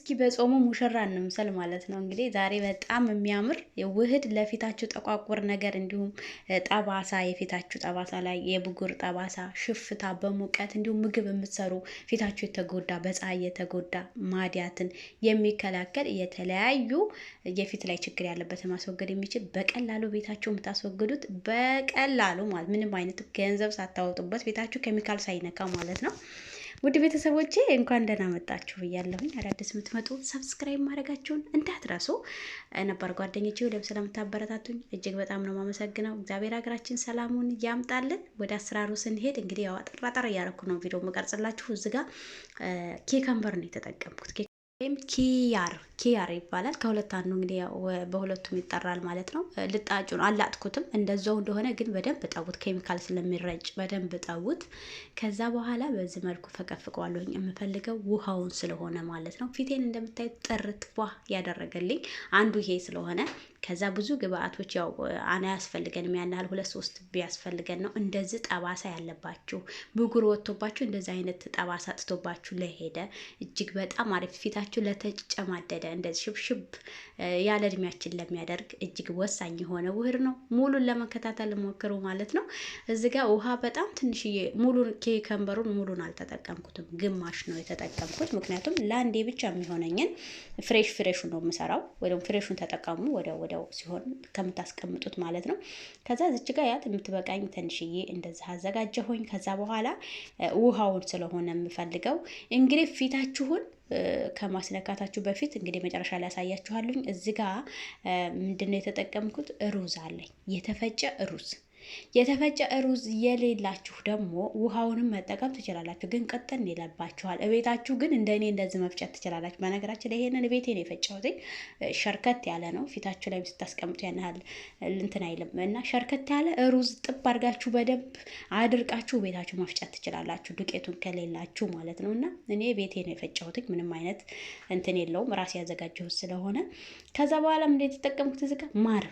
እስኪ በጾሙ ሙሽራ እንምሰል ማለት ነው። እንግዲህ ዛሬ በጣም የሚያምር ውህድ ለፊታችሁ ጠቋቁር ነገር እንዲሁም ጠባሳ፣ የፊታችሁ ጠባሳ ላይ የብጉር ጠባሳ፣ ሽፍታ በሙቀት እንዲሁም ምግብ የምትሰሩ ፊታችሁ የተጎዳ በፀሐይ የተጎዳ ማዲያትን የሚከላከል የተለያዩ የፊት ላይ ችግር ያለበትን ማስወገድ የሚችል በቀላሉ ቤታችሁ የምታስወግዱት በቀላሉ ማለት ምንም አይነት ገንዘብ ሳታወጡበት ቤታችሁ ኬሚካል ሳይነካ ማለት ነው። ውድ ቤተሰቦቼ እንኳን ደህና መጣችሁ ብያለሁኝ። አዳዲስ የምትመጡ ሰብስክራይብ ማድረጋችሁን እንዳትረሱ። ነባር ጓደኞቼ ወደም ስለምታበረታቱኝ እጅግ በጣም ነው የማመሰግነው። እግዚአብሔር ሀገራችን ሰላሙን ያምጣልን። ወደ አሰራሩ ስንሄድ እንግዲህ ያው አጠራጠር እያደረኩ ነው ቪዲዮ መቀርጽላችሁ። እዚህ ጋር ኬከምበር ነው የተጠቀምኩት ወይም ኪያር ይባላል። ከሁለት አንዱ እንግዲህ በሁለቱም ይጠራል ማለት ነው። ልጣጩን አላጥኩትም እንደዛው እንደሆነ ግን በደንብ ጠውት፣ ኬሚካል ስለሚረጭ በደንብ ጠውት። ከዛ በኋላ በዚህ መልኩ ፈቀፍቀዋለሁኝ የምፈልገው ውሃውን ስለሆነ ማለት ነው። ፊቴን እንደምታዩት ጥርት ቧ ያደረገልኝ አንዱ ይሄ ስለሆነ ከዛ ብዙ ግብአቶች ያው አና ያስፈልገንም ያን ያህል 2-3 ቢያስፈልገን ነው። እንደዚህ ጠባሳ ያለባችሁ ብጉር ወጥቶባችሁ እንደዚህ አይነት ጠባሳ ጥቶባችሁ ለሄደ እጅግ በጣም አሪፍ ፊታችሁ ለተጨማደደ እንደዚህ ሽብሽብ ያለ እድሜያችን ለሚያደርግ እጅግ ወሳኝ የሆነ ውህድ ነው። ሙሉን ለመከታተል ሞክሩ ማለት ነው። እዚህ ጋር ውሃ በጣም ትንሽዬ ሙሉን ኬከምበሩን ሙሉን አልተጠቀምኩትም፣ ግማሽ ነው የተጠቀምኩት። ምክንያቱም ለአንዴ ብቻ የሚሆነኝን ፍሬሹ ነው የምሰራው። ወይም ፍሬሹን ተጠቀሙ ወዲያው ሲሆን ከምታስቀምጡት ማለት ነው። ከዛ እዚች ጋር ያት የምትበቃኝ ትንሽዬ እንደዚህ አዘጋጀሁኝ። ከዛ በኋላ ውሃውን ስለሆነ የምፈልገው እንግዲህ ፊታችሁን ከማስነካታችሁ በፊት እንግዲህ መጨረሻ ላይ ያሳያችኋለሁ። እዚህ ጋር ምንድነው የተጠቀምኩት? ሩዝ አለኝ፣ የተፈጨ ሩዝ። የተፈጨ ሩዝ የሌላችሁ ደግሞ ውሃውንም መጠቀም ትችላላችሁ፣ ግን ቀጠን ይለባችኋል። እቤታችሁ ግን እንደኔ እንደዚህ መፍጨት ትችላላችሁ። በነገራችን ላይ ይሄንን ቤቴ ነው የፈጨሁት። ሸርከት ያለ ነው። ፊታችሁ ላይ ስታስቀምጡ ያን ያህል እንትን አይልም እና ሸርከት ያለ ሩዝ ጥብ አድርጋችሁ በደንብ አድርቃችሁ ቤታችሁ መፍጨት ትችላላችሁ፣ ዱቄቱን ከሌላችሁ ማለት ነው። እና እኔ ቤቴ ነው የፈጨሁት። ምንም አይነት እንትን የለውም፣ ራሴ ያዘጋጀሁት ስለሆነ። ከዛ በኋላ ምን የተጠቀምኩት እዚህ ጋር ማር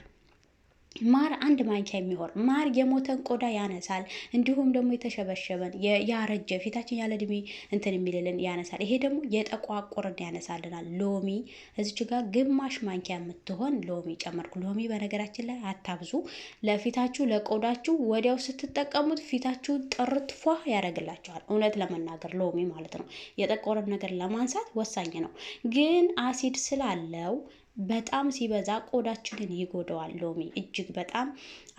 1 ማንኪያ የሚሆን ማር የሞተን ቆዳ ያነሳል። እንዲሁም ደግሞ የተሸበሸበን ያረጀ ፊታችን ያለ እድሜ እንትን የሚልልን ያነሳል። ይሄ ደግሞ የጠቋቁርን ያነሳልናል። ሎሚ እዚች ጋር ግማሽ ማንኪያ የምትሆን ሎሚ ጨመርኩ። ሎሚ በነገራችን ላይ አታብዙ። ለፊታችሁ ለቆዳችሁ ወዲያው ስትጠቀሙት ፊታችሁን ጥርት ፏ ያደርግላችኋል። እውነት ለመናገር ሎሚ ማለት ነው የጠቆረን ነገር ለማንሳት ወሳኝ ነው። ግን አሲድ ስላለው በጣም ሲበዛ ቆዳችንን ይጎዳዋል። ሎሚ እጅግ በጣም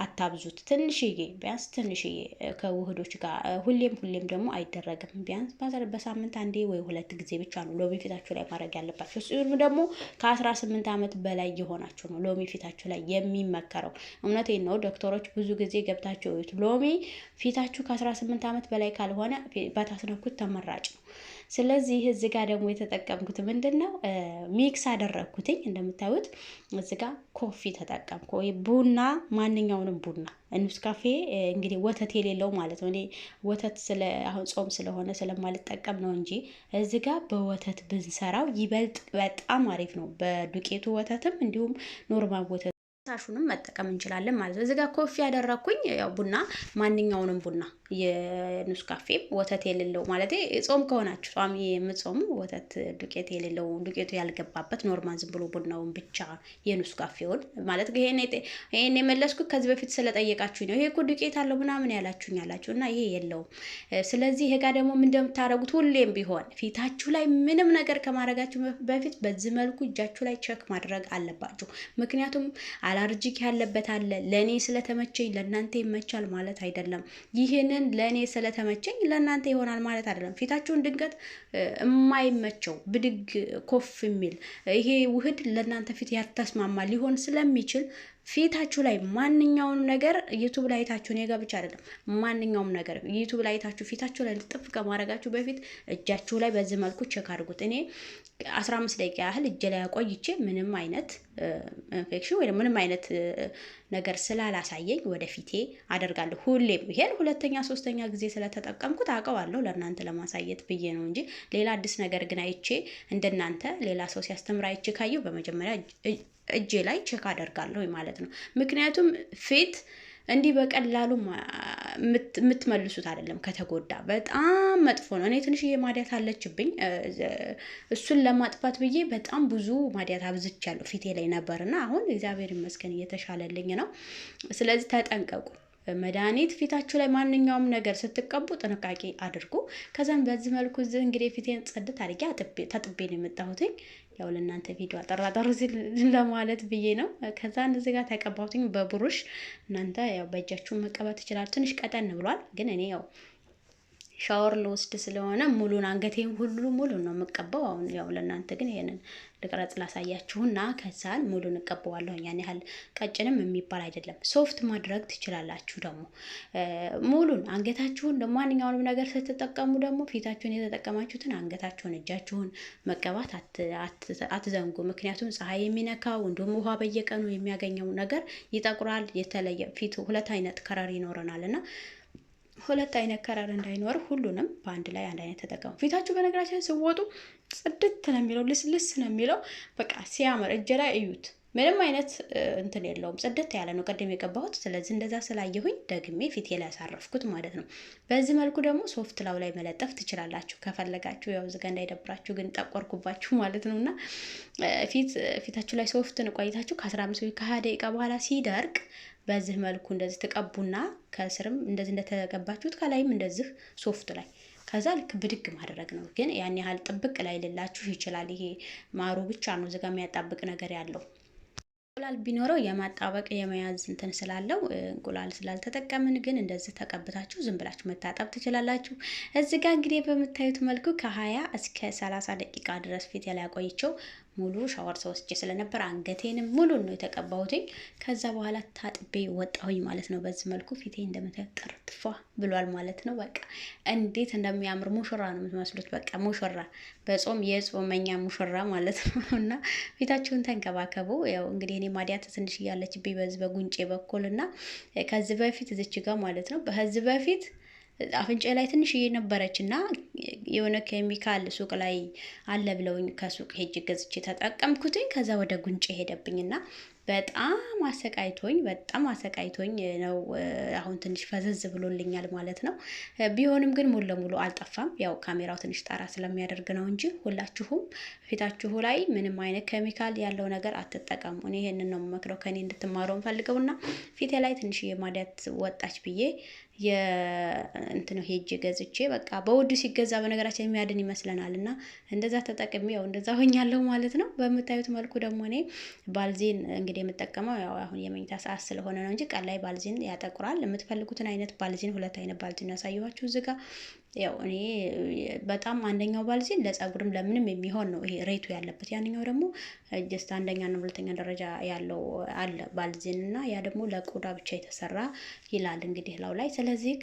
አታብዙት። ትንሽዬ ቢያንስ ትንሽዬ ከውህዶች ጋር ሁሌም ደግሞ አይደረግም። ቢያንስ በሳምንት አንዴ ወይ 2 ጊዜ ብቻ ነው ሎሚ ፊታችሁ ላይ ማድረግ ያለባችሁ። እሱም ደግሞ ከ18 ዓመት በላይ የሆናችሁ ነው ሎሚ ፊታችሁ ላይ የሚመከረው። እውነቴን ነው። ዶክተሮች ብዙ ጊዜ ገብታችሁ እዩት። ሎሚ ፊታችሁ ከ18 ዓመት በላይ ካልሆነ ባታስነኩት ተመራጭ ነው። ስለዚህ እዚህ ጋር ደግሞ የተጠቀምኩት ምንድነው ሚክስ አደረግኩትኝ። እንደምታዩት እዚህ ጋር ኮፊ ተጠቀምኩ፣ ወይ ቡና፣ ማንኛውንም ቡና ኔስካፌ እንግዲህ ወተት የሌለው ማለት ነው። እኔ ወተት አሁን ጾም ስለሆነ ስለማልጠቀም ነው እንጂ እዚህ ጋር በወተት ብንሰራው ይበልጥ በጣም አሪፍ ነው። በዱቄቱ ወተትም እንዲሁም ኖርማል ወተት ሳሹንም መጠቀም እንችላለን ማለት ነው። እዚህ ጋር ኮፊ ያደረኩኝ ያው ቡና፣ ማንኛውንም ቡና የኔስካፌም ወተት የሌለው ማለት ጾም ከሆናችሁ ጾም የምጾሙ ወተት ዱቄት የሌለው ዱቄቱ ያልገባበት ኖርማል ዝም ብሎ ቡናውን ብቻ የኔስካፌውን ማለት ይሄን የመለስኩት ከዚህ በፊት ስለጠየቃችሁኝ ነው። ይሄ እኮ ዱቄት አለው ምናምን ያላችሁኝ እና ይሄ የለውም። ስለዚህ ይሄ ጋር ደግሞ ምን እንደምታደርጉት ሁሌም ቢሆን ፊታችሁ ላይ ምንም ነገር ከማድረጋችሁ በፊት በዚህ መልኩ እጃችሁ ላይ ቼክ ማድረግ አለባችሁ። ምክንያቱም አላርጂክ ያለበት አለ። ለኔ ስለተመቸኝ ለእናንተ ይመቻል ማለት አይደለም። ይሄንን ለኔ ስለተመቸኝ ለእናንተ ይሆናል ማለት አይደለም። ፊታችሁን ድንገት የማይመቸው ብድግ ኮፍ የሚል ይሄ ውህድ ለእናንተ ፊት ያልተስማማ ሊሆን ስለሚችል ፊታችሁ ላይ ማንኛውንም ነገር ዩቲዩብ ላይ አይታችሁ እኔ ጋር ብቻ አይደለም፣ ማንኛውም ነገር ዩቲዩብ ላይ አይታችሁ ፊታችሁ ላይ ልጥፍ ከማድረጋችሁ በፊት እጃችሁ ላይ በዚህ መልኩ ቼክ አድርጉት። እኔ 15 ደቂቃ ያህል እጄ ላይ አቆይቼ ምንም አይነት ኢንፌክሽን ወይ ምንም አይነት ነገር ስላላሳየኝ ወደ ፊቴ አደርጋለሁ። ሁሌም ይሄን 2ኛ 3ኛ ጊዜ ስለተጠቀምኩት አውቀዋለሁ። ለእናንተ ለማሳየት ብዬ ነው እንጂ ሌላ አዲስ ነገር ግን አይቼ እንደናንተ ሌላ ሰው ሲያስተምር አይቼ ካየው በመጀመሪያ እጄ ላይ ቼክ አደርጋለሁ ማለት ነው። ምክንያቱም ፊት እንዲህ በቀላሉ የምትመልሱት አይደለም። ከተጎዳ በጣም መጥፎ ነው። እኔ ትንሽዬ ማዲያት አለችብኝ። እሱን ለማጥፋት ብዬ በጣም ብዙ ማዲያት አብዝቻለሁ ፊቴ ላይ ነበርና አሁን እግዚአብሔር ይመስገን እየተሻለልኝ ነው። ስለዚህ ተጠንቀቁ። መድኃኒት ፊታችሁ ላይ ማንኛውም ነገር ስትቀቡ ጥንቃቄ አድርጉ። ከዛም በዚህ መልኩ እንግዲህ ፊቴን ጽድት አድርጌ ታጥቤ ነው የመጣሁትኝ። ያው ለእናንተ ቪዲዮ አጠራጠሩ ሲል ለማለት ብዬ ነው። ከዛ እዚህ ጋር ተቀባሁትኝ በብሩሽ። እናንተ ያው በእጃችሁ መቀባት ትችላል። ትንሽ ቀጠን ብሏል፣ ግን እኔ ያው ሻወር ልወስድ ስለሆነ ሙሉን አንገቴን ሁሉ ሙሉን ነው የምቀባው። አሁን ያው ለእናንተ ግን ይሄንን ልቅረጽ ላሳያችሁና ከዛን ሙሉን እቀባዋለሁ። ያን ያህል ቀጭንም የሚባል አይደለም። ሶፍት ማድረግ ትችላላችሁ። ደግሞ ሙሉን አንገታችሁን ማንኛውንም ነገር ስትጠቀሙ ደግሞ ፊታችሁን የተጠቀማችሁትን አንገታችሁን፣ እጃችሁን መቀባት አትዘንጉ። ምክንያቱም ፀሐይ የሚነካው እንዲሁም ውሃ በየቀኑ የሚያገኘው ነገር ይጠቁራል። የተለየ ፊት ሁለት አይነት ከረር ይኖረናል እና ሁለት አይነት ከረር እንዳይኖር ሁሉንም በአንድ ላይ አንድ አይነት ተጠቀሙ። ፊታችሁ በነገራችን ስወጡ ጽድት ነው የሚለው፣ ልስልስ ነው የሚለው። በቃ ሲያምር እጄ ላይ እዩት። ምንም አይነት እንትን የለውም፣ ጽድት ያለ ነው ቅድም የቀባሁት። ስለዚህ እንደዛ ስላየሁኝ ደግሜ ፊቴ ላይ ያሳረፍኩት ማለት ነው። በዚህ መልኩ ደግሞ ሶፍት ላው ላይ መለጠፍ ትችላላችሁ ከፈለጋችሁ። ያው እዚህ ጋር እንዳይደብራችሁ ግን ጠቆርኩባችሁ ማለት ነው። እና ፊታችሁ ላይ ሶፍትን ቆይታችሁ ከ15 ወይ ከ20 ደቂቃ በኋላ ሲደርቅ በዚህ መልኩ እንደዚህ ተቀቡና ከስርም እንደዚህ እንደተቀባችሁት ከላይም እንደዚህ ሶፍት ላይ ከዛ ልክ ብድግ ማድረግ ነው። ግን ያን ያህል ጥብቅ ላይ ልላችሁ ይችላል። ይሄ ማሩ ብቻ ነው እዚህ ጋር የሚያጣብቅ ነገር ያለው። እንቁላል ቢኖረው የማጣበቅ የመያዝ እንትን ስላለው እንቁላል ስላልተጠቀምን ግን እንደዚህ ተቀብታችሁ ዝም ብላችሁ መታጠብ ትችላላችሁ። እዚህ ጋር እንግዲህ በምታዩት መልኩ ከ20 እስከ 30 ደቂቃ ድረስ ፊት ላይ አቆይቼው ሙሉ ሻወር ወስጄ ስለነበር አንገቴንም ሙሉን ነው የተቀባሁትኝ። ከዛ በኋላ ታጥቤ ወጣሁኝ ማለት ነው። በዚህ መልኩ ፊቴ እንደምትጠር ትፏ ብሏል ማለት ነው። በቃ እንዴት እንደሚያምር ሙሽራ ነው የምትመስሉት። በቃ ሙሽራ፣ በጾም የጾመኛ ሙሽራ ማለት ነው። እና ፊታችሁን ተንከባከቡ። ያው እንግዲህ እኔ ማዲያት ትንሽ እያለችብኝ በዚህ በጉንጬ በኩል እና ከዚህ በፊት እዚች ጋር ማለት ነው በዚህ በፊት አፍንጫ ላይ ትንሽ ነበረች እና የሆነ ኬሚካል ሱቅ ላይ አለ ብለውኝ ከሱቅ ሄጅ ገዝቼ ተጠቀምኩትኝ። ከዛ ወደ ጉንጭ ሄደብኝና በጣም አሰቃይቶኝ ነው። አሁን ትንሽ ፈዘዝ ብሎልኛል ማለት ነው። ቢሆንም ግን ሙሉ ለሙሉ አልጠፋም። ያው ካሜራው ትንሽ ጣራ ስለሚያደርግ ነው እንጂ ሁላችሁም ፊታችሁ ላይ ምንም አይነት ኬሚካል ያለው ነገር አትጠቀሙ። እኔ ይሄንን ነው የምመክረው ከኔ እንድትማረው ፈልገውና ፊቴ ላይ ትንሽ የማዲያት ወጣች ብዬ የእንትነው ሄጅ ገዝቼ በቃ በውዱ ሲገዛ በነገራችን የሚያድን ይመስለናል እና እንደዛ ተጠቅሜ ያው እንደዛ ሆኛለሁ ማለት ነው። በምታዩት መልኩ ደግሞ እኔ ባልዚን እንግዲህ የምጠቀመው ያው አሁን የመኝታ ሰዓት ስለሆነ ነው እንጂ ቀን ላይ ባልዚን ያጠቁራል። የምትፈልጉትን አይነት ባልዚን፣ ሁለት አይነት ባልዚን ያሳየኋችሁ እዚህ ጋር። ያው እኔ በጣም አንደኛው ባልዚን ለጸጉርም ለምንም የሚሆን ነው ይሄ ሬቱ ያለበት። ያንኛው ደግሞ ጀስት አንደኛና ሁለተኛ ደረጃ ያለው አለ ባልዚን እና ያ ደግሞ ለቆዳ ብቻ የተሰራ ይላል እንግዲህ ላው ላይ። ስለዚህ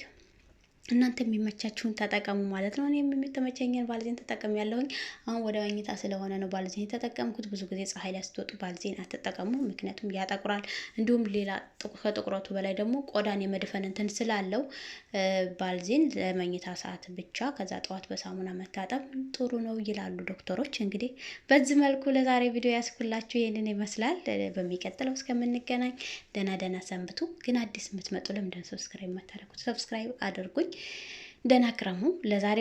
እናንተ የሚመቻችሁን ተጠቀሙ ማለት ነው። እኔ የሚተመቸኝን ባልዚን ተጠቀም ያለሁኝ። አሁን ወደ መኝታ ስለሆነ ነው ባልዚን የተጠቀምኩት። ብዙ ጊዜ ፀሐይ ላይ ስትወጡ ባልዚን አትጠቀሙ፣ ምክንያቱም ያጠቁራል። እንዲሁም ሌላ ከጥቁረቱ በላይ ደግሞ ቆዳን የመድፈን እንትን ስላለው ባልዚን ለመኝታ ሰዓት ብቻ፣ ከዛ ጠዋት በሳሙና መታጠብ ጥሩ ነው ይላሉ ዶክተሮች። እንግዲህ በዚህ መልኩ ለዛሬ ቪዲዮ ያስኩላችሁ ይህንን ይመስላል። በሚቀጥለው እስከምንገናኝ ደህና ሰንብቱ። ግን አዲስ የምትመጡ ለምንድን ሰብስክራይብ የማታደርጉት? ሰብስክራይብ አድርጉኝ። ደህና ክረሙ። ለዛሬ